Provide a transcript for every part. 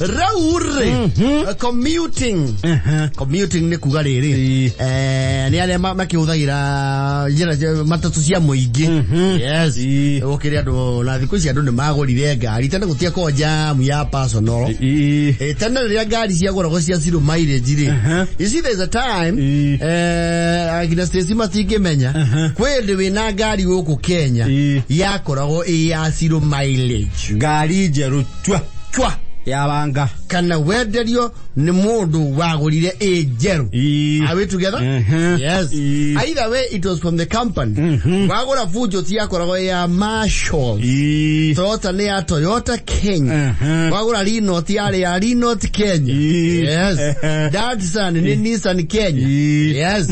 Raure. Commuting. Commuting ni kuga riri. Ni ale makihuthagira njira matatu cia muingi. Yes. Okiri andu na thiku cia andu ni magurire ngari tena gutia ko jam ya personal. Tena ria ngari cia gorogo cia zero mileage ri. You see there's a time agina stesi matingimenya kwende wina ngari guku Kenya yakorago ya zero mileage ngari njeru chwa ya banga kana wenderio ni mundu wagurire njeru. Are we together? Yes. Either way it was from the company. Wagura fujo ti yakorago ya Marshall. Toyota ni ya Toyota Kenya. Wagura Rino ti ya Rino Kenya. Yes. Datsun ni Nissan Kenya. Yes.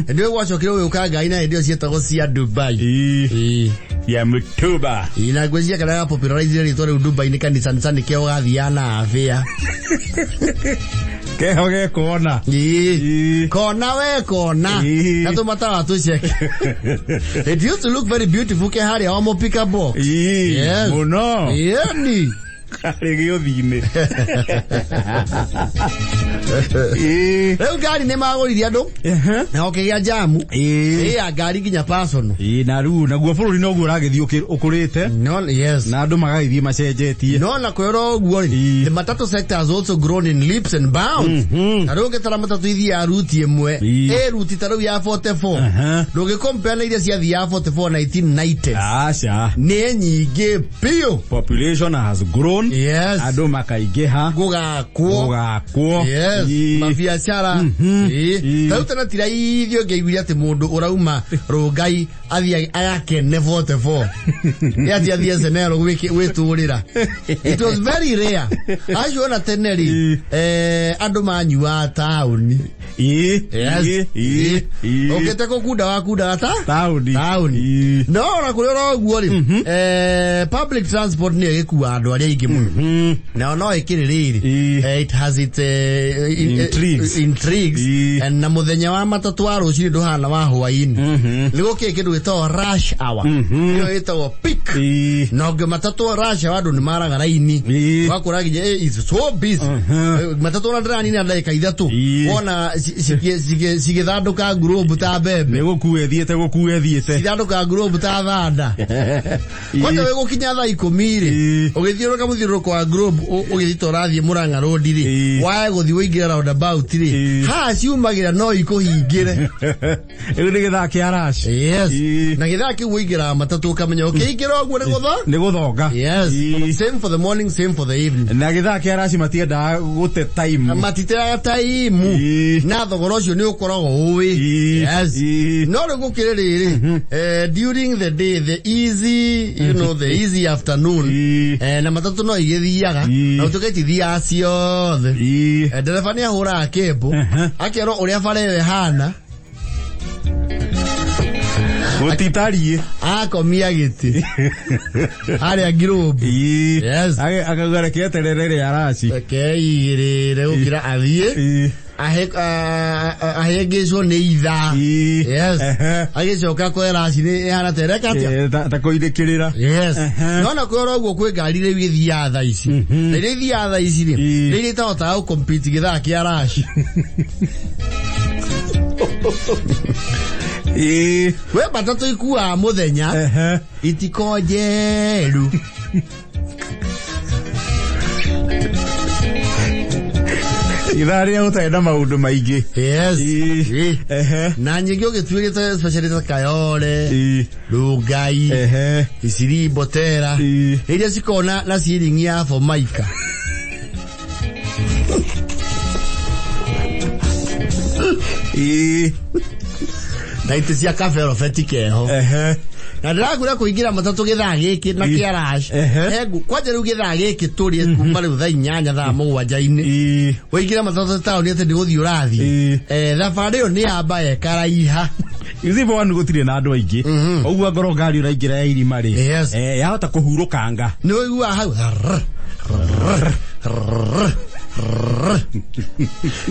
Ndio wachokire ukaga ina ndio cietago cia Dubai. Ya Mutuba. Ina gwezia kana popularize ritore Dubai ni kanisa Nissan keo gathiana afia. Keho ge kona. Kona we kona. Nato matawa tu check. It used to look very beautiful ke hari amo pickable. Yes. Mono. Yani. Regio dine. Leo gari ne magorire andu. Na okigia jamu. Ya gari ginya personal. Na ru na guo bururi no guo ragithii ukurite. No, yes. Na andu magagithii macenjetie. No na kwero guo. The Matatu sector has also grown in leaps and bounds. Na ro getara Matatu ithi ya route imwe. Route taru ya 44. Ro compare na ile cia ya 44 1990. Asha. Ni nyingi pio. Population has grown. Yes. Ado makaigeha. Gugakwo. Yes. Mabiashara. Tautana tira ithio ngeiguire ati mundu urauma Rongai athia ayake ne 44. Yati athia senero witurira. It was very rare. Ajuona teneri andu manyua town. Yes. Okete kukuda wakuda ta town. No na kurero guo ri. Public transport ni gikuwa andu aria ingi muno. No ikiriri. It has its intrigues. And na muthenya wa matatu wa ruciri nduhana wa hwaini. Nigo kindu gitwa rush hour. Yo gitwa peak. No ge matatu rush hour andu ni maraga raini. Wakura gije is so busy. Matatu na drani na ndagika ithatu. Wona sigithanduka group ta bebe. Nigukuwe thiete. Sigithanduka group ta thanda. Wanda we gukinya thaa 10 ri. Ugithiuruka muthiuruko wa group ugithito rathie Murang'a road ri. Wae guthi wingira round about ri. Ha ciumagira no ikuhingire. Ego ni githaa kia rush. Yes. Na githaa ki wingira matatu kamenya ukikira ogwo ni guthonga. Yes. Same for the morning, same for the evening. Na githaa kia rush matienda gute time. Matitera time. Na thogoro cio ni ukorogo uwi. Yes. No ri gukire riri. During the day, the easy afternoon. Na matatu no igithiaga. Na utuketithia ciothe. Ndereba ni ahura kebo. Akero uria bare hana. Utitarie. Akomia giti. Aria group. Yes. Akagara keterere ya rashi. Keirire ukira athie. Ahegezwo ni itha. Yes. Agecoka ko rashi ni hana tereka atia. Takoithikirira. Yes. Nona kwero guo kwe ngari ri githia tha ici. Na ri thia tha ici ri. Ri tahota ku compete githaa kia rashi. We matatu ikuwa muthenya itikojeru. Itharia utaenda maundu maingi. Yes. Na nyingi ugituirite specialist Kayole, Rongai, Isiri Botera. Iria cikona na ciringi ya Formica. Na itesia kafero fetikeho. Na ndagura kuingira matatu githaa giki na kia rush. Egu kwaje ru githaa giki turi kuma ru thaa 8 thaa 7 Waingira matatu town ete ndiguthi urathi. Thabari yo ni amba ekaraiha. Izibo wanu gutire na andu aingi. Ogua ngoro ngari uraingira ya irima ri. Yahota kuhurukanga. Ni ogua hau.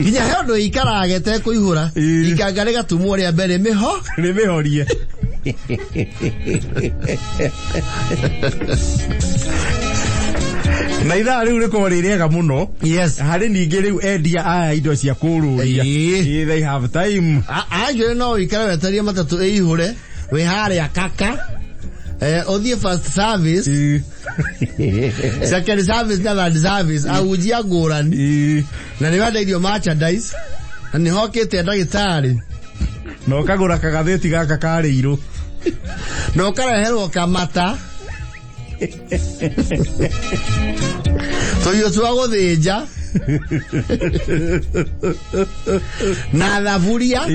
Ginya heondo ikaragete kuihura. Ikangare gatumo ria mbere miho. Ni mihorie. Na ithaa riu riko ririega muno. Yes. Hari ningi riu endia aya indo cia kururia. They have time. Ange no ikara wetaria matatu ihure. We haria kaka. Odie first service. Second service na third service. Aujia ngurani. Na ni wada idio merchandise. Na ni hokete ndagitari. No kagura kagatheti gaka kariiro. No kareherwo kamata. So yo tuago thĩnja. Na thaburia.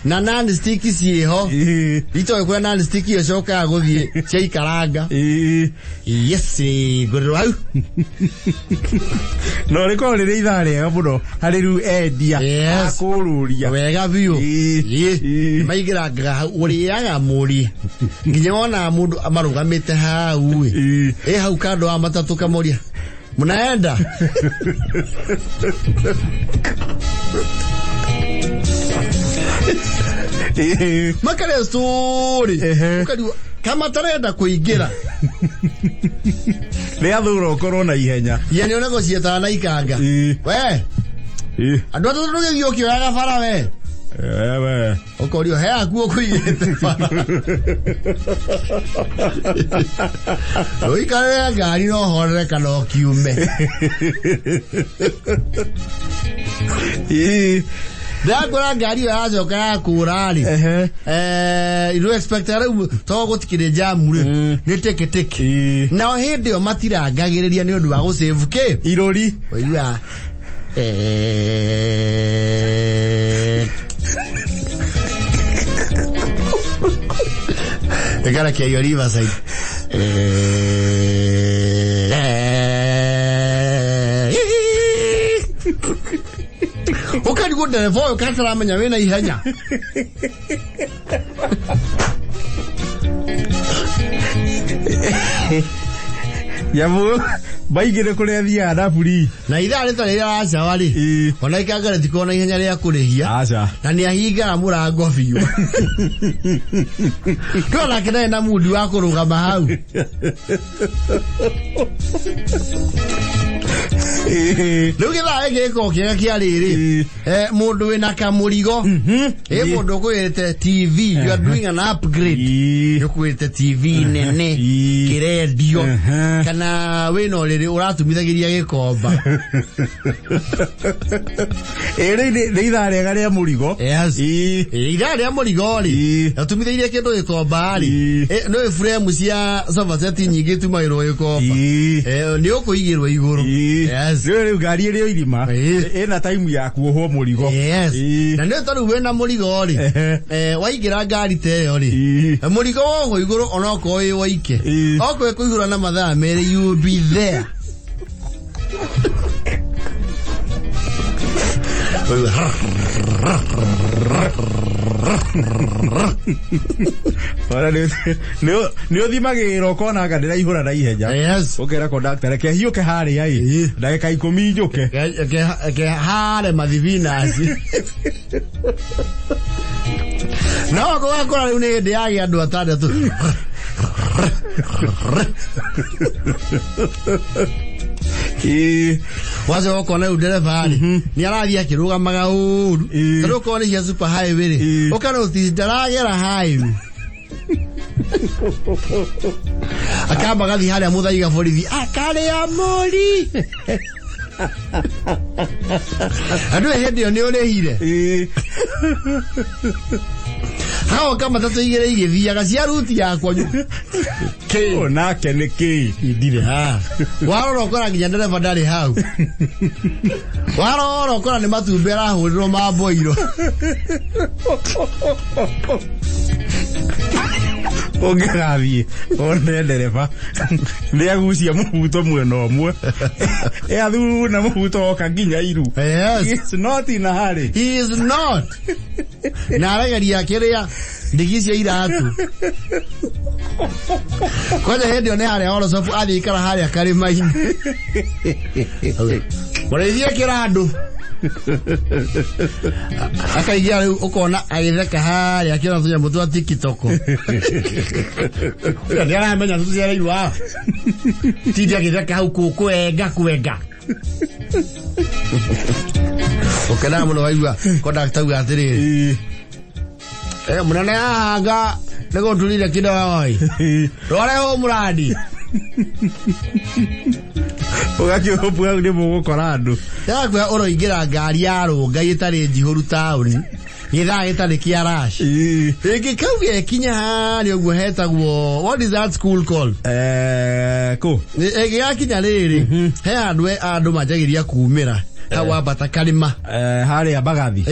Na nani stiki ciho. Ito kwa nani stiki yo coka guthie cia ikaranga. Yes, guru au. No riko riri ithaa riega muno hari riu endia akururia wega biu. Maigiraga uriaga muri. Nginya wona mundu amarugamite hau. Hau kando wa matatu kamoria. Munaenda. Makale story. Kama tarenda kuingira. Le athuro korona ihenya. Yani ona gocieta na ikanga. We. Andu atu rugio kioyaga bara we. We. Okorio he akuo kuigete bara. Oikare ngari no horere kana kiume. Ndakora ngari yacoka ya kurari. You expect ara to gutikire jamu ri ni teke. Na hindi o matirangagiriria ni undu wa go save ke irori. Oiya. Egara ke yori vasai. Ukadi go telephone kasara menya wena ihenya. Yamu baigire kuria thia na buri. Na ithaa rita rira aca wari. Ona ikangara tikona ihenya ria kurihia. Aca. Na ni ahinga murango biu. Ndona kene na mudi wa kurugama hau. Lugitha egeko kiega kia riri. Mundu wina kamurigo. Mundu kwirite TV. You are doing an upgrade. You kwirite TV nene. Kiredio. Kana wino riri uratumithagiria gikomba. Ni ithaa riega ria murigo. Yes. Ithaa ria murigo ri. Atumithagiria kindu gikomba ri. No frame cia sofa set nyingi tumairwo gikomba. Ni ukuigirwo iguru. Yes. Riu ngari iri irima ina time ya kuohwo murigo. Yes. Na ndio tanu wena murigo ri. Waigira ngari te yo ri. Murigo wo iguru onoko wi waike. Okwe kuigura na mathaa mere you be there. Ora ni othimagira ukona ngandira ihura na ihenya. Yes. Ukera conductor ke hiuke hari ai. Ndagika 10 ijuke. Ke hare mathivinasi. No go akora riu ni ndi agi andu atandatu. Wazo okona udereva ari ni arathi akirugamaga uru ruko ni cia super highway ri ukana utindaragera highway akamba gathi haria muthaiga borithi akare ya mori andu hindi ni urehire hao kama tatu igere igithiaga cia ruti yakwa ke onake ni ki idire waroro kora nginya ndereva ndari hau waroro kora ni matumbera hurirwo mamboiro ongerathie one ndereva ni agucia muhuto mwena omwe athu na muhuto oka nginya iru. Yes. He is not in a hurry. He is not. Na arageria kiria ndigicia iratu kwaje hedio ne haria oro sofu athi ikara haria kari maini waraithia kirandu Akaingia ukona agitheka hari akiona tunya mutu wa TikTok. Ndio amenya tuziara iwa. Tidi agitheka hau kuenga. Okana muno waigua conductor wa atiriri. Munene anga nego tulile kidoi. Rore ho muradi. Ogakio hopu au ni mugukora andu. Yakwa oroingira ngari ya runga itari njihuru tauni. Githa gitari kia rush. Igi kauye kinya hari oguo hetagwo. What is that school called? Ko. Igi yakinya riri. He andu majagiria kumira. Hawa batakalima. Hari ya Bagathi.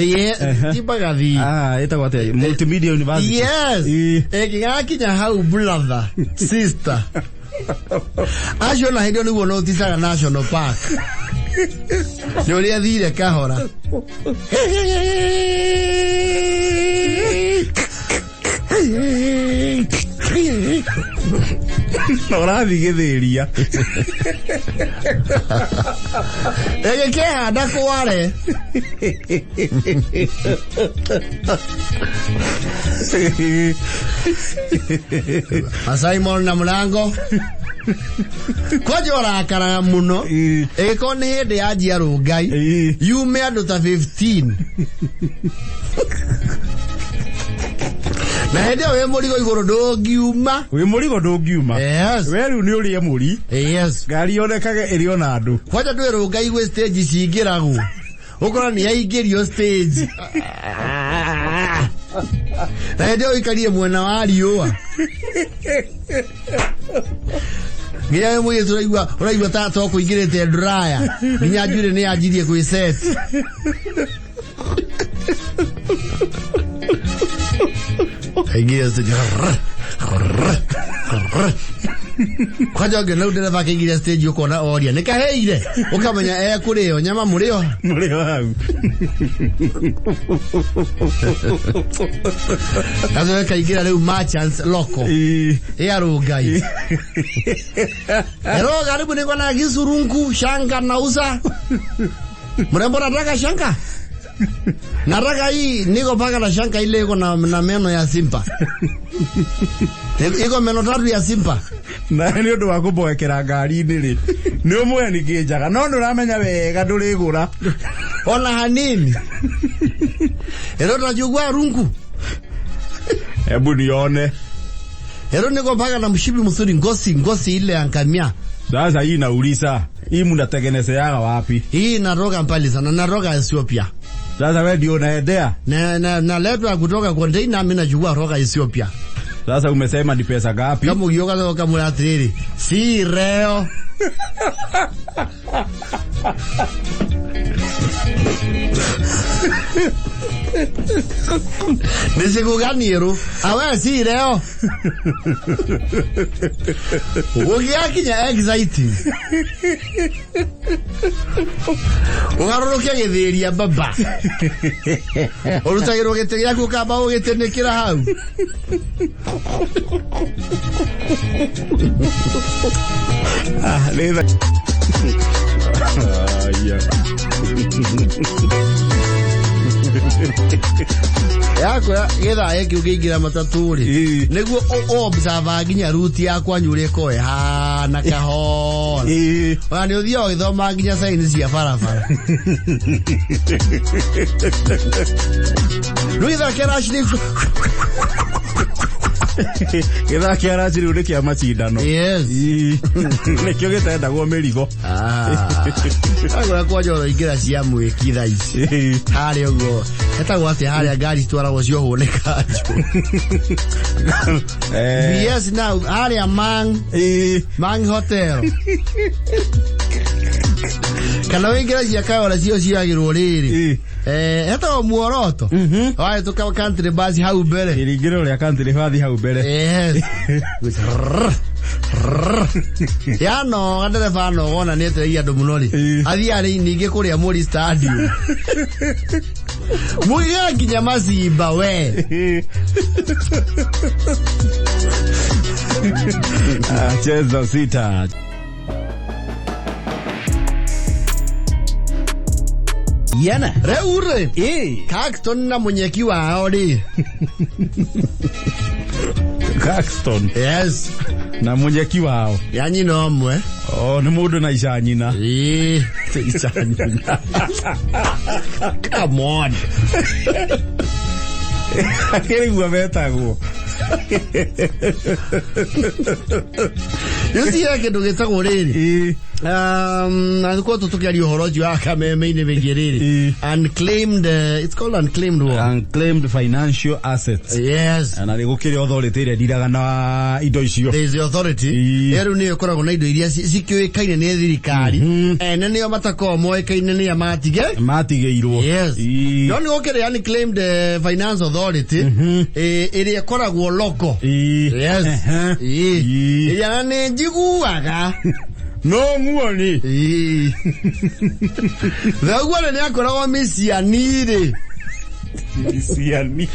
Ti Bagathi. Etagwo ate Multimedia University. Yes. Igi yakinya hau brother, sister. Acio na hindi ni wono tisaga National Park. Nuri athire kahora. Ora thigithiria. Ege ke handa kware. Simon na mlango. Kwaje akara muno. Eko ni hindi ya jiaru ngai. Yume andu ta 15. Na hende we murigo iguru ndungiuma. We murigo ndungiuma. Yes. We riu ni uri muri. Yes. Ngari onekage iri ona andu. Kwaje ndweru ngai we stage cingiragu. Ukora ni yaingirio stage. Na hende oikarie mwena wa riua. Ngiya mwe turaigua tata kuingirite dryer. Ninya njure ni anjirie kwi set. Aingia stage. Kwaje ngena udere vakingira stage ukona oria nikaheire ukamenya kurio nyama murio hau. Kazo kaingira leo merchants loco. Arugai. Ero karibu niko na gisurungu shanga nauza. Mrembo nataka shanga. Nataka hii niko paka na shanga ile iko na meno ya simba. Iko meno tatu ya simba. Na ni undu wa kuboekera ngari ri ni umwe ni kinjaga no nduramenya wega ndurigura ona hanini ero najugwa rungu ebu nione ero niko paka na mshipi mzuri ngosi ile ankamia. Sasa hii nauliza hii mnatengenezeaga wapi? Hii naroga mbali sana, naroga Ethiopia. Sasa wewe ndio unaendea? Na lepa kutoka container mimi najua roga Ethiopia. Sasa umesema ni pesa gapi? Kama uyoga kama mulatriri. Si reo. Nisiku ganiro. Awe si reo. Ugiakinya exciting. Ugarurukia githiria baba. Urutagirwo gite yaku kaba ugitenekira hau. Leva. Yako Gathaiya kiugingira matatu ri niguo observe nginya route yakwa nyure ko hana kahora wani uthio githoma nginya sign cia barabara Luitha kerashni Githa kiara ciru ni kia macindano. Yes. Nikio gitendagwo mirigo. Agora kwaje ingira cia mwikitha ici. Hari ugo. Etagwo ati hari ngari twaragwo cio honeka. Yes now hari Mang Hotel. Kana wingira cia kaora cio ciagirwo riri. Eto muoroto. Wai tuka country bus hau mbere. Iringiro ria country bus hau mbere. Yes. Ya no andere fano ona nete ya domunori. Athi ari ninge kuria muri stadium. Muya kinyama simba we. Cheza sita. Yana. Reure. Caxton na Munyeki wao ri. Caxton. Yes. Na Munyeki wao. Yani no mwe. Oh, ni mudu na ishanyina. Ishanyina. Come on. Akiri mwabetago. Yusi yake ndugetago riri. Alikuwa tutukiaria uhoro juu ya kameme ine vingiriri. Unclaimed, it's called unclaimed what? Unclaimed financial assets. Yes. Na nigukiri authority ire diraga na indo icio. There is the authority. Eru niyo koragwo na indo iria cikioikaine ni thirikari. Ene niyo matako moikaine ni amatigeirwo. Yes. No nigukiri unclaimed finance authority. Ire koragwo loko. Yes. Ire ne njiguaga. No muoni. Thagwa ni akoragwo misianire. Misiani.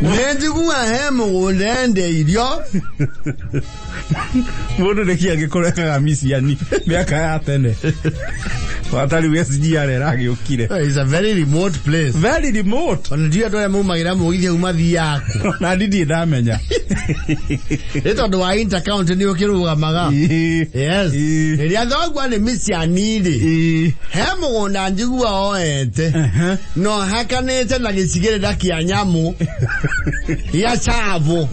Nenjiguwa hemu ndende irio. Mundu niki agikoreka misiani miaka ya tene. Watari wesijiare ragi ukire. It's a very remote place. Very remote. Ondia ndo ya mumagira mugithi umathi yako. Na ndidi ndamenya. Eto ndo wa intercount ni ukirugamaga. Yes. Iria thogwa ni misianire. Hemu na njiguwa oete. No hakanete na gisigirira kia nyamu. Ya chavo.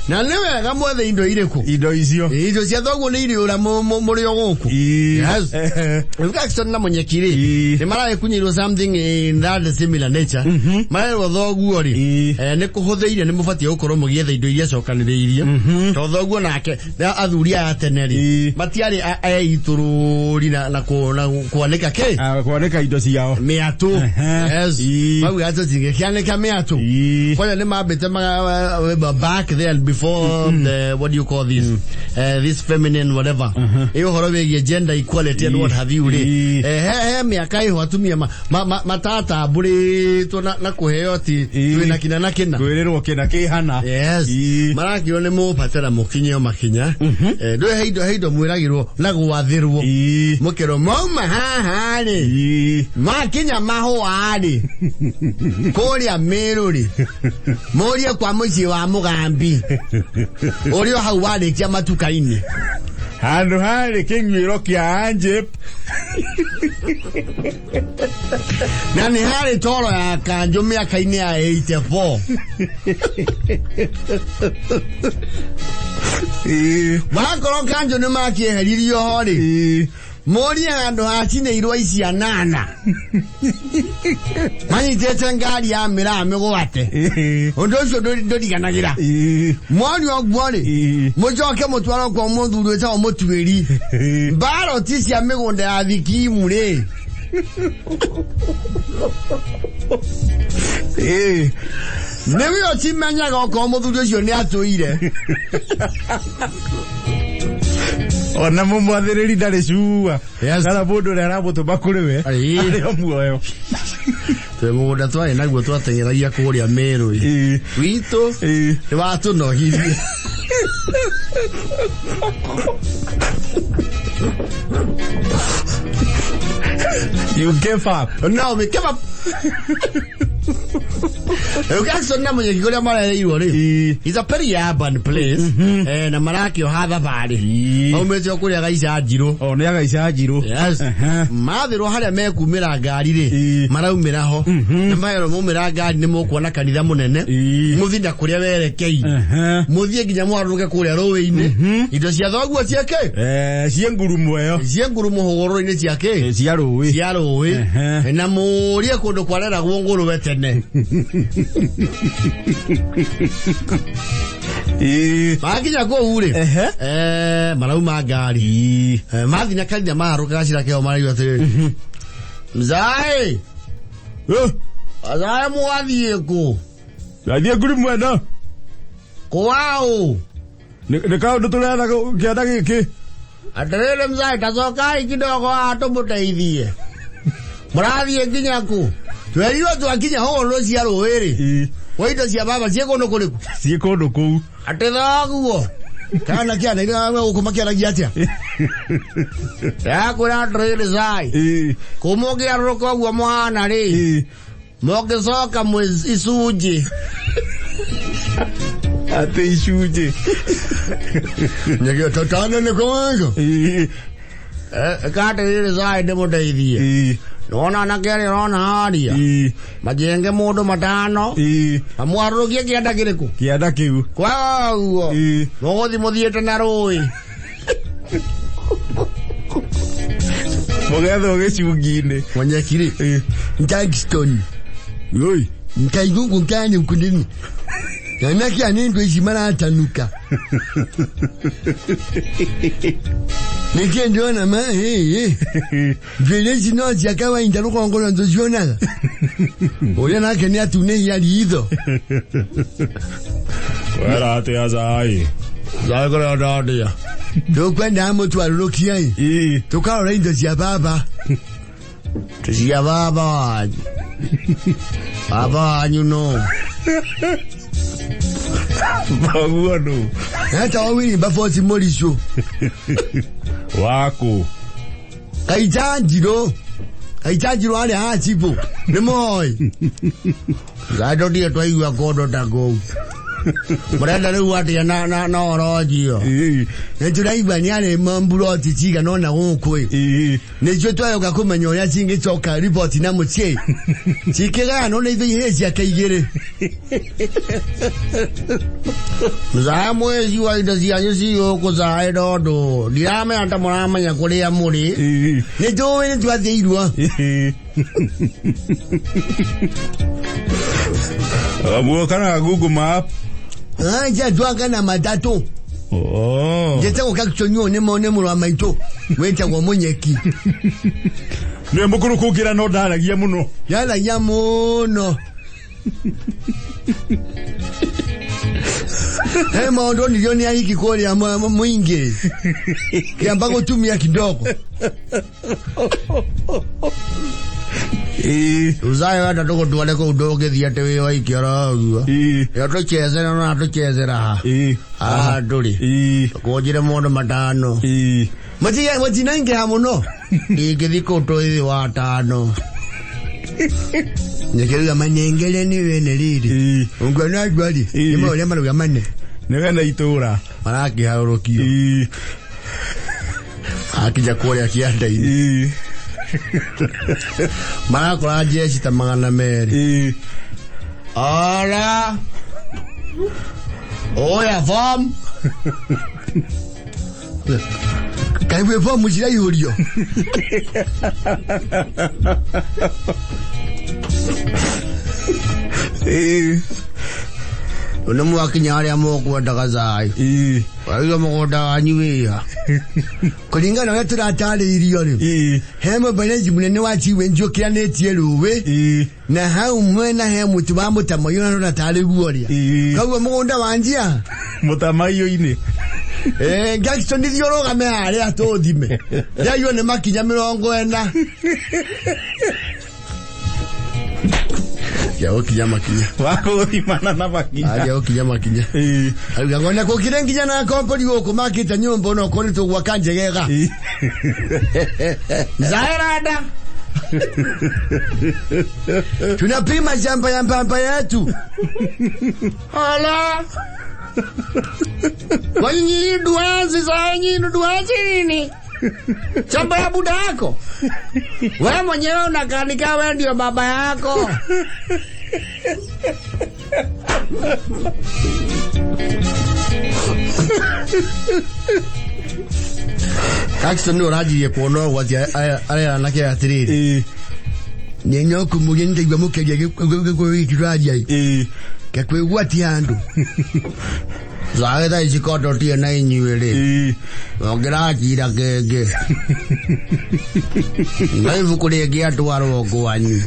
Na lewe gamwethe indo ireku. Indo icio. Indo cia thogwa ni iri ura muri ogoku. Yes. Caxton na Munyeki ri. Ni mara kunyirwo something in that similar nature. Mara thogwa ri. Ni kuhuthiire ni mubatie gukorwo mugietha indo iria cokaniriirie. To thogwa nake athuri a tene ri. Matiari aitururi na kuoneka ke. Kuoneka indo ciao. Meatu. Yes. Mau gato tinge kianeka meatu. Kwa ni mabete back there before the what do you call this feminine whatever. Horo wegi gender equality and what have you ri. Miaka iho atumia matata buri to na kuheo ti twina kina na kina. Kwirerwo kina kihana. Yes. Maraki one mu patera mukinyo makinya. Ndo heido mwiragirwo na gwathirwo. Mukero mauma haha ri. Makinya maho ari. Koria meruri. Moria kwa muci wa mugambi. Orio hau wari kia matukaini. Handu hari kingwiro kia anje. Nani hari toro ya kanjo miaka ini ya 84. Bakoro kanjo ni maki heririo hori. Mori handu hachine irwa isi ya nana. Mani tete ngari ya mira megwate. Ondoso dodi kanagira. Mwani ogwore. Mojoke motwara kwa mundu rweta omotueri. Baro tisi ya megonda ya viki mure. Newi ochimenya kwa mundu rwesho ni atoire. Ona mumwathiriri ndari cuwa. Kana mundu ria arabutu bakuriwe. Ari omuoyo. Mugunda twari naguo twatengeragia kuria meru. Wito ni watu no hivi. You gave up. No, we gave up. Caxton na Munyeki kuria marareirwo ri. It's a very urban place. Na maraki o hatha bari. Aumete kuria gaica njiru. O ni gaica njiru. Yes. Mathirwo haria mekumira ngari ri. Maraumira ho. Na mayero mumira ngari ni mukuona kanitha munene. Muthinda kuria werekei. Muthie nginya mwaruke kuria rowe-ini. Indo cia thogwa ciake. Cie ngurumo yo. Cie ngurumo hogoro-ini ciake. Cia rowe. Cia rowe. Na murie kundu kwareragwo nguruwe tene. Makinya ko ure. Marauma ngari. Mathina kanitha maharuka gacira keo maraiwa atiri. Mzai. Azaya mwathie ku. Athie ngurumo eno. Kwao. Ni kaundu turetha kianda giki. Atarele mzai tacokai kidogo atumuteithie. Murathie nginya ku. Tweriwa twakinya ho no cia rũĩrĩ. Wa indo cia baba cie kundu kuriku. Cie kundu kuu. Ate thaguo. kana kiana ina ukumakia giatia ya kuna trade sai kumogia roko gwa mwana ri moge soka mwezi isuje ate isuje nyege tatana ne kogo kate ri sai demo daidie nona nakere nona haria majenge mundu matano amwarugie kianda kiriku kianda kiu kwa uo mogothi muthiete na rui mogetho gicungine Munyeki Jackson yoi nkaigungu nkani ukundini yanaki anendo ishimara atanuka Nikiendo na ma village no jakawa indaruko ngolo nzoziona oya na kenya tune yali ido wala ate azai zagora dadia do kwenda amotu arukia tukao ndo sia baba sia baba you know baguano hata wawili bafoti molisho wako kaitanjiro ale hachipo nemoi gado dia twaigua godo dago murenda riu ati na orojio nituraigua ni ale mamburo tichiga nona gukui nicio twayoga kumenya uria cingicoka report na mucie cikiga no ni ithui cia kaigire muzaya mwezi wa indo cianyu ciuku zae dondo ndirame anta muramenya kuria muri nituwi nitwathiirwa abuo kana Google Map ja twaka na Matatu jete ko kakchonyo ne mo ne murwa maito weta kwa Munyeki ne mukuru kugira no daragia muno yalagia muno maondo nilioni hiki kole ya mwingi kiamba kutumia kidogo uzayo hata toko tuwale ko udoge thiate we wa ikiara ya to chezera na to chezera duli ko jire mondo matano mati nange hamuno igithiko to wa tano Nyekera manengele ni wene lili ungana gwali nimo ole manu gamane ne wena itura maraki harokio akija kole akianda ini marako la jeshi tamangana meri ala oya fam kaiwe fam mujira yurio Una mwakinyari amoko ndakazai ayo moko ndanyuya kulingana na turatari iriori hemo baleji munene wachiwe njokira netieruwe na hau mwena hemu tubamu tamoyo na natari guoria kawo moko ndawanjia mutamayo ine Jackson ndioro game ale atodime yayo ne makinya 40 ya okinyama kinya wako imana na makinya ya okinyama kinya ngona ko kirenginya na komponi goko makita nyombo no koni to wakanjegega zairada tunapima shamba ya mpamba yetu ala wanyi duazi zanyi duazi nini chamba ya buda yako wewe mwenyewe unakanika wewe ndio baba yako Jackson no raji ye kono wati aya anake atiriri nyenyo kumugende gwa mukeje ko ikiraji kakwe wati andu zaida isikoto tie na inywele ogera kira kege naivu kule gia tuwaro kwani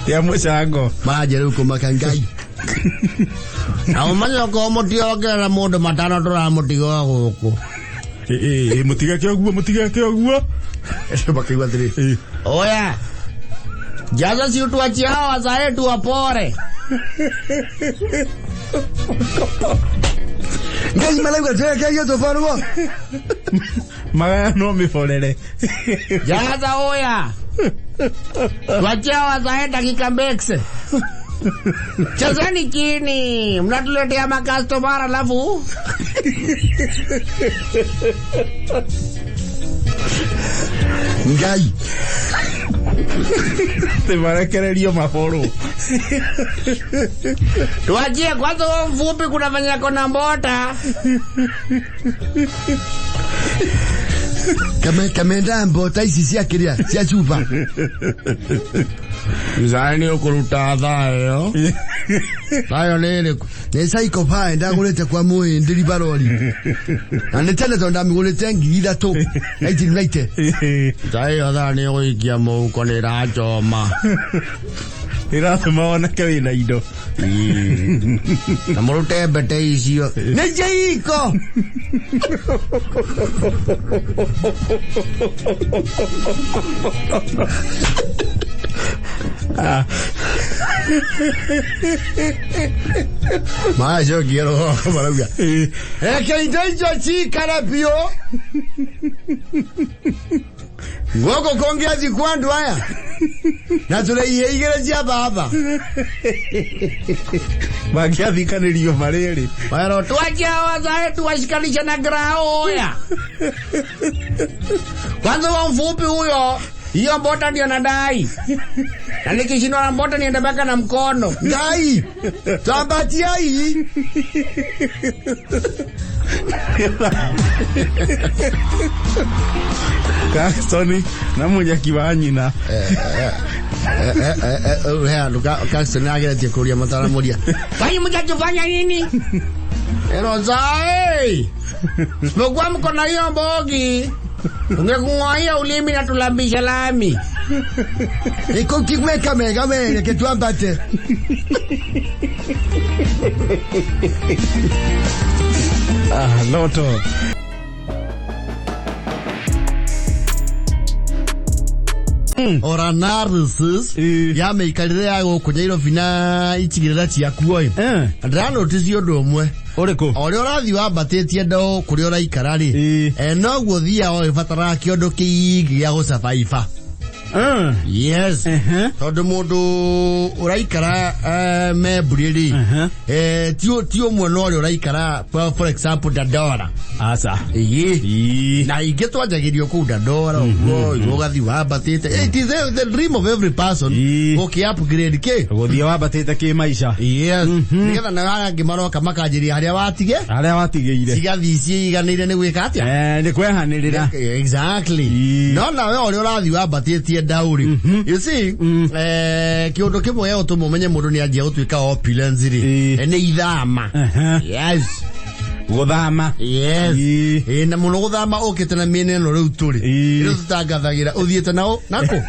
ya musango majeru kumakangai amanya ko motio ogera mondo matano tora motio goko mutiga ke ogwo eso bakiwa tiri oya jaza si utuachie hawa zae tu wapore Ngai malauga tuweke hiyo tofarugo. Magaya no mifolele. Jaza oya. Wachia wazaenda kikambekse. Chazani chini. Mnatuletea makastomara alafu. Ngai. Te marekererio maforo. Tuachie kwanza huo mfupi kunafanya kona mbota. Kamenda mbota isi siya kiria, siya chupa. Mzani ukuruta dhayo. Dhayo nene. Nesa iko paa enda kulete kwa mui ndiri baroli. Anetele tonda migulete ngida to. Naiti naite. Dhayo dhani uikia mou kone rajo ma. Irasu mawana kawi na ido. Namurute bete isio. Neje iko. Mas eu quero maravilha. É que então ti cara pio. Ngoko kongeaji kwandu haya. Na tulee igera baba. Bagia vikanirio mareri. Pero tuacha wazae tuwashikanisha na grao ya. Kwanza wa mfupi huyo. Hiyo mbota ndio nadai. Na nikishindwa na mbota niende baka na mkono. Dai. Tambatia hii. Kastoni na Munyeki wanyina. Kastoni agera kuria matara moria. Kai mjatufanya nini? Erozai. Mbogwa mkono hiyo Mbogi. Ungekung'oia ulimi na tulambisha lami. Iko kikweka mega ketuambate. Loto. Ora narcis ya meikarire yago kunyairo vina ichigirira cia kuoi. Ndano tizio ndomwe. Oreko. Ore orathi wambatetie ndo kuri ora ikarari. No guthia o ifatara kiondo kiigi ya gusafaifa. Yes. Tondu mundu uraikara mebriri. Tio mwana ore uraikara for example Dadora. Asa. Na igetwa jagirio ku Dadora ugathi wambatete. It is the dream of every person. Okay, upgrade ke. Guthia wambatete ki maisha. Yes. Nigetha na wangi maroka makajiria haria watige. Haria watigeire. Sigathi ciiganire ni gwika atia. Ni kwehanirira. Exactly. No na we ore urathi wambatete dauri. You see, kiondo kimwe yao tumumenye mundu ni ajia utuika opulence ri. Ni ithama. Yes. Guthama. Yes. Na muno guthama okete na miene no riu turi. Iro tutangathagira uthiete nao nako.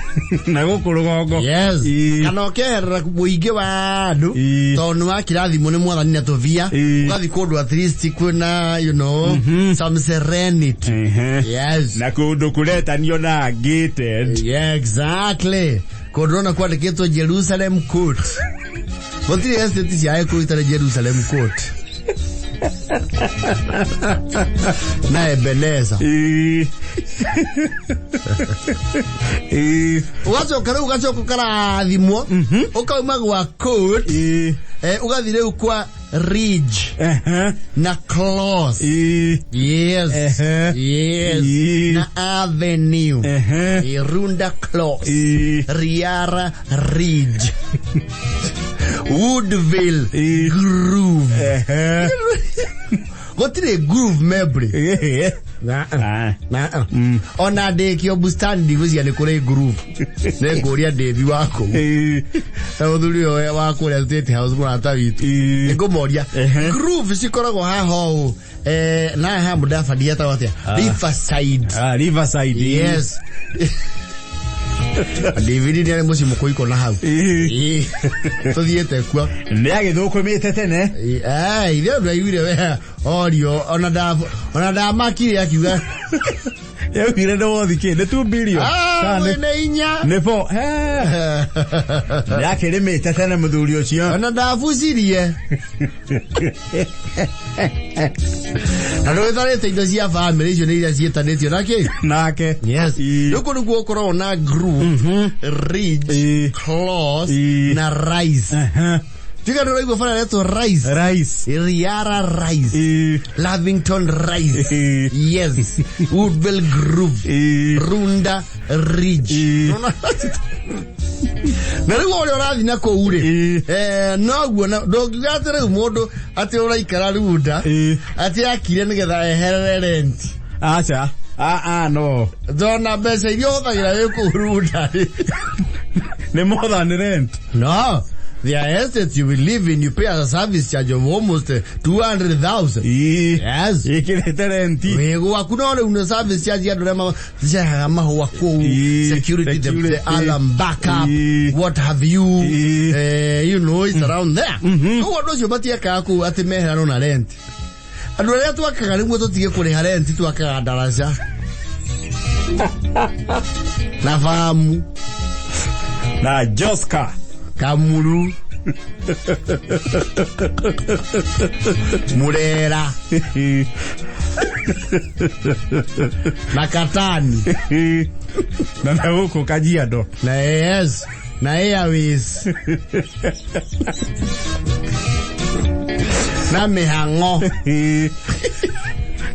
Na guku rugongo. Yes. Kana okerera muingi wa andu tonu wa kirathimo ni mwathani na tovia. Ugathi kundu at least kwina some serenity. Yes. Na kundu kuretanio na gated. Yeah, exactly. Kodona kwa ndiketwo Jerusalem court. Gotiri estate cia kuitana Jerusalem court. Na Ebeneza. Ugacoka karathimwo. Ukauma gwa court. Ugathire ukwa ridge. Na close. Yes. Yes. Na avenue. Runda close. Riara ridge. Woodville groove. Gotire groove mebre. Ona dekio bustani divuzia ne kule groove. Ne goria devi wako. Udhuri wako ya state house mwana tawitu. Ego moria. Groove sikoragwo haho. Na ha mudafa diata watia. Riverside. Riverside. Yes. David ni musi mukoiko na hau. Tuthiete kwa. Ni agithukumite tene. Ile ndo iwire we. Audio ona da makiri akiuga. Eu kire ndo thike ne 2 billion. Ne inya. Ne fo. Ya kire me tatana muthuri ucio. Ana ndafucirie. Ando etharete indo cia family icio ni iria cietanitio nake. Yes. Yuko ni gukorwo na group, ridge, close na rise. Tika ndo igo fana leto rice. Riara rice. Lavington rice. Yes. Woodville Groove. Runda Ridge. Nari wole orathi na ko ure. No na dogatere modo ati ora ikara ruda. Ati akire nigetha eherere rent. Acha. No. Dona besa idio thagira yuko ruda. Ne more than rent. No. The estates you will live in, you pay a service charge of almost 200,000. Yes. Wego hakuna wale una service charge ya dorema wako security, the alarm backup, what have you, you know, it's around there. So what does your batia kaku ati mehera no na rent? Adore tu akagari mweto tige kule rent tu akadarasha. Na fahamu. Na Joska. Kamuru Murera Nakatani na huko Kajiado na yes na Airways na Mihango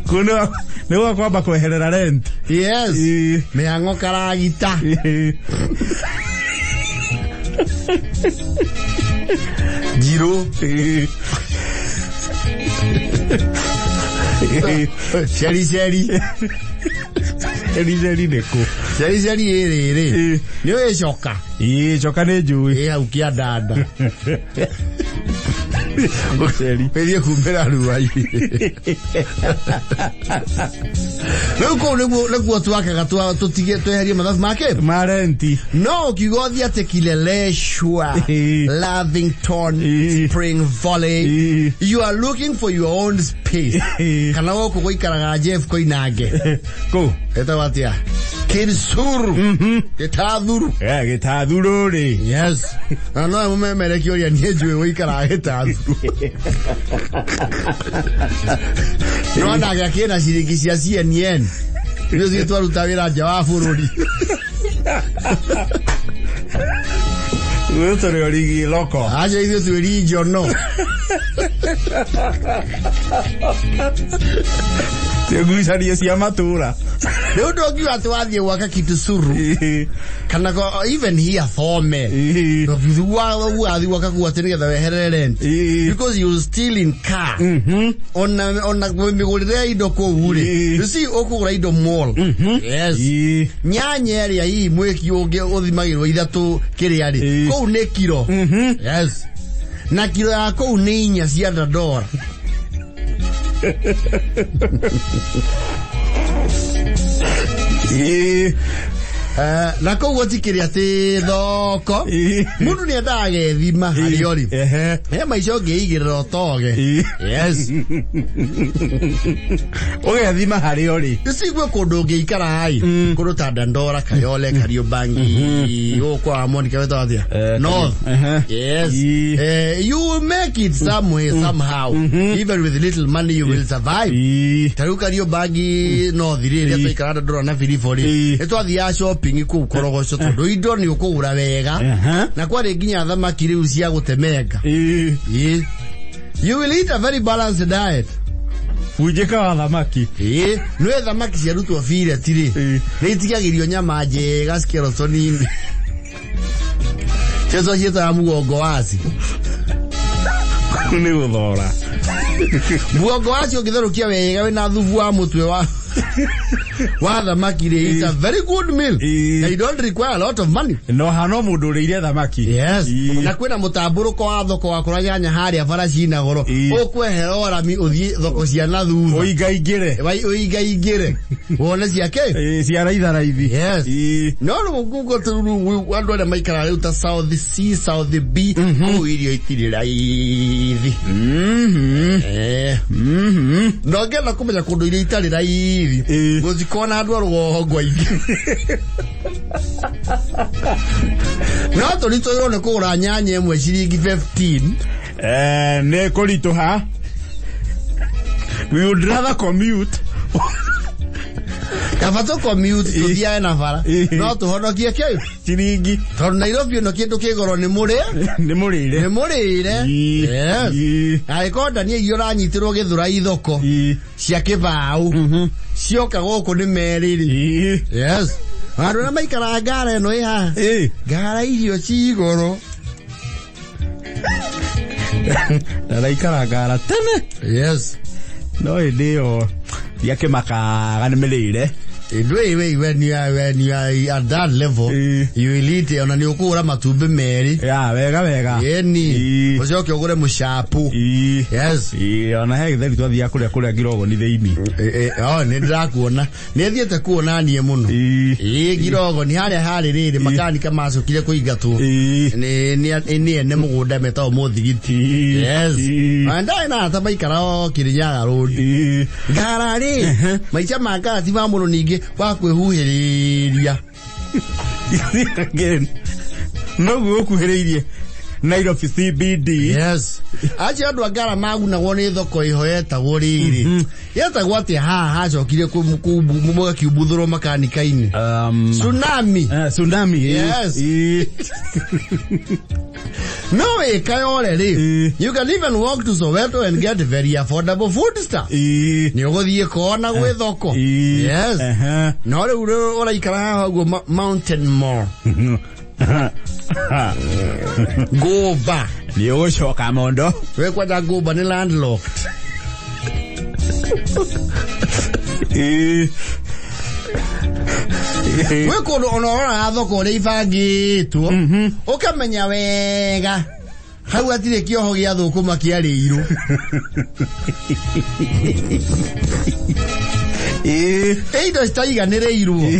kuna newa kwamba kuherera rent. Yes. Mihango Karagita Jiro Sheri neko Sheri ere niwe shoka shoka ne jui ukia dada Pedia kumbera ruai. Leuko lego tuaka gatua tutige toheria mathafu make. Marenti. No kigothia tekileleshwa. Lavington Spring Valley. You are looking for your own space. Kana wako goikaraga Jeff koinage. Ko eta watia. Kirsuru. Getadhuru. Getadhuru ri. Yes. Ano mumemere kioria niejwe goikaraga getadhuru. No anda kena ciringi cia CNN ndio zitwa rutawira nja wa bururi wewe tore origi loko aje ithu twiri jono Segurisharia cia matura. Leo dogi watu wathie waka kitu suru. Kana go even here for me. No bizuwa wathi waka kuatene ga weherere rent. Because you still in car. Ona gwemigurire ido ko uri. You see okugura ido mall. Yes. Nyanya area hii mweki oge othimagirwo ithatu kiriari. Ko ne kilo. Yes. Na kilo yako ne inya cia $1. Nako wotikiri ati thoko mundu ni endage thima hariori maisha ngeigirira toge. Yes. Oge thima hariori isigwe kundu ngeikara hai kundu ta Dandora Kayole Kariobangi okwa Monica weta atia no. Yes. You will make it somewhere somehow. Even with little money you will survive. Taru Kariobangi no thirire tuikara Dandora na Filifori eto athia shopping ku korogoco tondu indo ni ukugura wega na kwari ginya thamaki riu cia gutemeka. You will eat a very balanced diet. Ujeka wa thamaki no thamaki cia rutwo fire tiri ni tigagirio nyama njega skerosonini chezo hieta mugongo wasi ni guthora mugongo wasi ugitharukia wega wina thubu wa mutwe wa thamaki ri. It's a very good meal. They don't require a lot of money. No hano mundu riire thamaki. Yes. Na kwina mutamburuko wa thoko wa kura nyanya haria farashi na goro ukweherora mi uthie thoko cia na thutha uigaigire wona ciake cia raithi. Yes. No gugo turu andu ara maikara riu ta South C South B irio itirira ithi no ngena kumenya kundu irio itari raithi riri guzikona andu arugogwa ingi no to lito yone ko ra nyanya emwe ciringi 15 ne kolito ha we would rather commute kafato commute to dia na vara no to honokie keu ciringi to Nairobi no kindu kigoro ni murire yes ai ko Daniel yora nyitirwo githura ithoko cia kibau cioka goko ni meriri yes andu na maikara ngara no iha ngara irio cigoro na ikara ngara tene yes no idio yake makaga ni merire when you are at that level you will eat ona ni ukura matumbi meri wega yeni ucoke ugure mushapu yes ona he githeri twathia kuria girogo ni theini ni ndirakuona ni thiete kuona nie muno girogo ni hari riri makanika macukire kuingatwo ni ene mugunda metao muthigiti yes andai na ta maikara Kirinyaga road ngarari maicha maka ti ba muno ningi wa kwehuhiriria again no gukuhiririe Nairobi CBD yes acha andu agara maguna wone thoko ihoeta goriri yeta gwate ha cokire kumuga kiubuthuro makanika-ini tsunami yes no already you can even walk to Soweto and get very affordable food stuff ni ugothie kona gwe thoko yes no ru ora ikara go Mountain Mall Goba ni ucoka mondo we kwa Goba ni landlocked we kono onora thoko ri ibangitwo ukamenya wega hau atire kioho gia thukuma kiariiru indo citaiganireirwo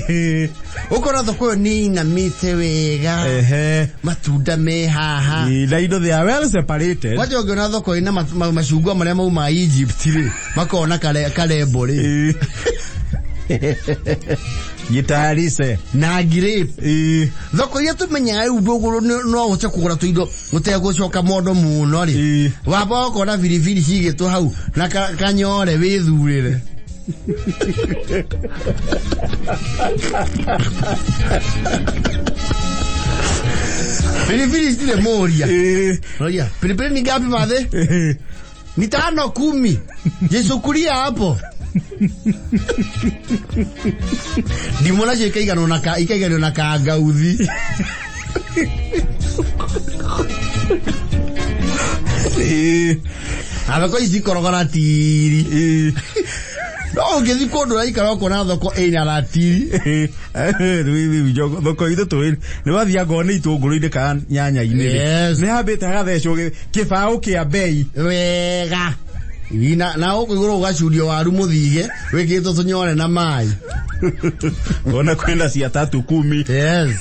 ukona thoko ni na mite wega matunda me haha na indo they are well separated wajo ngona thoko ina macungwa maria mauma Egypt ri makona karebo ri gitarise na grape thoko ya tumenya ai ubogoro no uce kugura tuindo utegucoka mondo muno ri waba ukona biribiri cigitwo hau na kanyore withurire Pilipili zile moria moria pilipili ni gapi madhe ni 5 10 jesukuria hapo dimona je ikaigano na kagauthi abako isi korogora tiri no ngethi kondo aikara ko na thoko ina ratiri rwiwi jogo thoko ithu twiri ni wathia ngone itunguru-ini ka nyanya-ini ni hambite hagathecwo kibao kia bei wega ina na ukiguru ugacurio waru muthige wikitwo tunyore na mai ngona kwenda cia 310 yes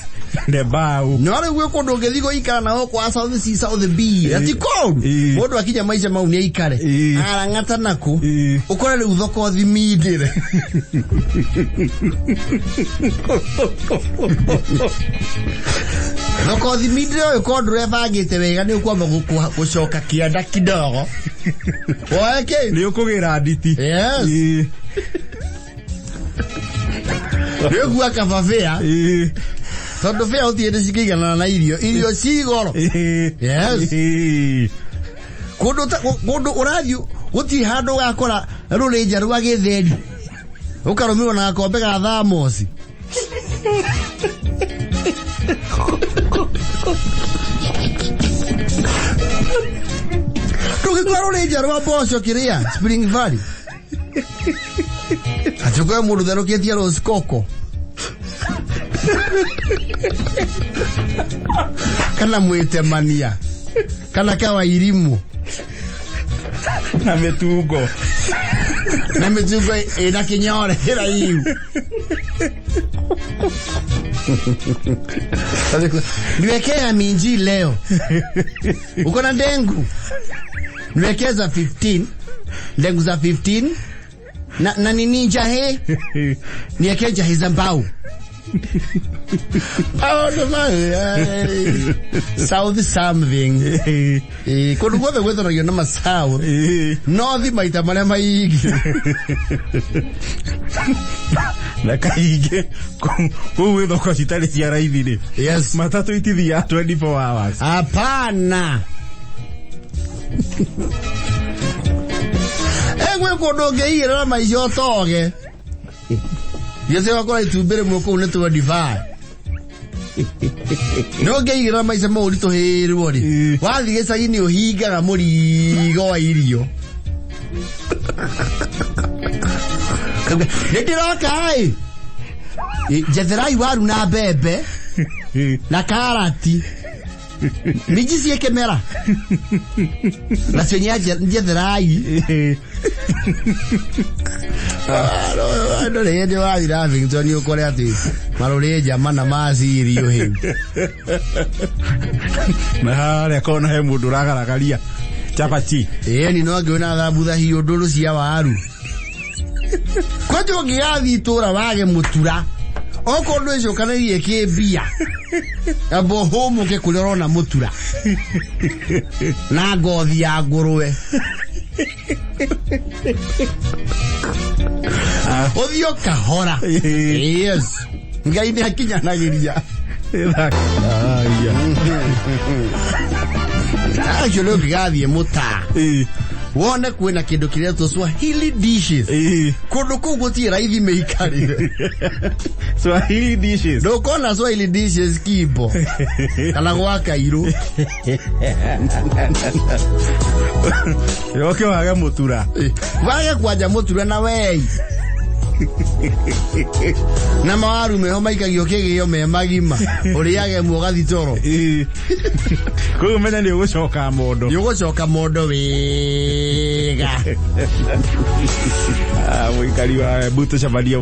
ne bau no re gwe kondo ngethiko ikara na oko asa South B ati kondo mundu akija maisha mau ni ikare arangata nako ukora ri thoko thimindire thoko thimindire oyo kondo rebagite wega ni ukwamba gucoka kianda kidogo oeke ni ukugira nditi yes Regu akavavea tondu fea utiende cikigana na irio cigoro yes kundu urathio guti handu gakora rurinja rwa githeri ukarumirwo na gakombe ga thamosi tukikora rurinja rwa mboco kiria Spring Valley atukoe mundu therukitie Rose Coco kana mwitemania kana kawa irimu na metugo ina kinyore hira iu niwekea minji leo uko na ndengu niwekeza 15 ndengu za 15 Na nini njahe? Ni ake njahe za mbao. Oh no man. South something. Kono kwa wewe ndo yona ma south. North maita mala maigi. Na kaige wewe ndo kwa sitali siara hivi. Yes. Matatu itithia 24 hours. Hapana. Egwe kodoge ira ma yotoge. Yese wakora itubere mwoko unetu divai. Noge ira ma isema ulito heru wori. Wathi gesa ini ohiga ga murigo wa irio. Nediroka ai. Jetherai waru na bebe. Na karati. Miji si ekemera. La senyaje jetherai. No le de wa ira Victoria ukore ati marore jamana maziri yo he. Na le kona he mundu ragaragaria chapati. Ni no ngona thabutha hiyo nduru cia waru. Kwajo ngiathi tura wage mutura. Oko ndo icio kana iye kibia. Abo homo ke kulorona mutura. Na ngothi ya nguruwe. Odio kahora. Yes. Ngai ni akinya nagiria. Ayo lo gathi muta. Wone kwena kindu kiria to Swahili dishes. Kundu kuu gutie raithi meikarire. Swahili dishes. Do kona Swahili dishes kibo. Kana gwa Kairo. Yoke waga mutura. Waga kwaja mutura na wei. Na mawaru meho maikagio kigio me magima. Uriage mugathi toro. Ko mena ni ugucoka mondo. Ugucoka mondo wega. Mwikari wa buto chabadia.